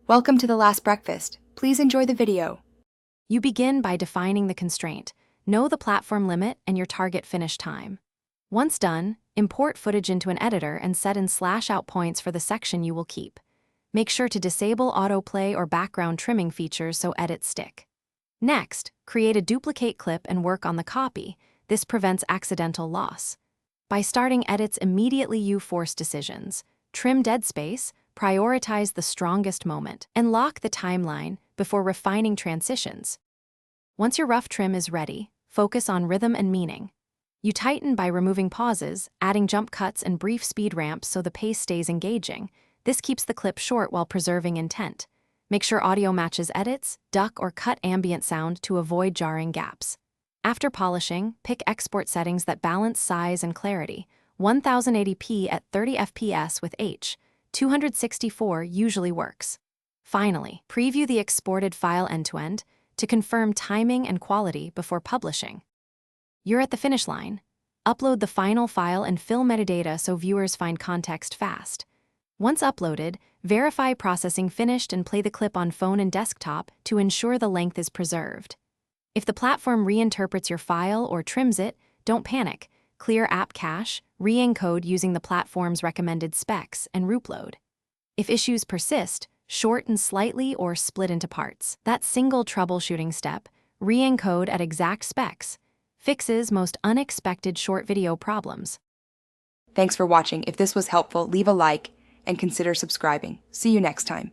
Welcome to The Last Breakfast. Please enjoy the video. You begin by defining the constraint. Know the platform limit and your target finish time. Once done, import footage into an editor and set in /out points for the section you will keep. Make sure to disable autoplay or background trimming features so edits stick. Next, create a duplicate clip and work on the copy. This prevents accidental loss. By starting edits immediately, you force decisions. Trim dead space, prioritize the strongest moment, and lock the timeline before refining transitions. Once your rough trim is ready, focus on rhythm and meaning. You tighten by removing pauses, adding jump cuts and brief speed ramps so the pace stays engaging. This keeps the clip short while preserving intent. Make sure audio matches edits, duck or cut ambient sound to avoid jarring gaps. After polishing, pick export settings that balance size and clarity. 1080p at 30 fps with H. 264 usually works. Finally, preview the exported file end-to-end to confirm timing and quality before publishing. You're at the finish line. Upload the final file and fill metadata so viewers find context fast. Once uploaded, verify processing finished and play the clip on phone and desktop to ensure the length is preserved. If the platform reinterprets your file or trims it, don't panic. Clear app cache, re-encode using the platform's recommended specs, and reupload. If issues persist, shorten slightly or split into parts. That single troubleshooting step, re-encode at exact specs, fixes most unexpected short video problems. Thanks for watching. If this was helpful, leave a like and consider subscribing. See you next time.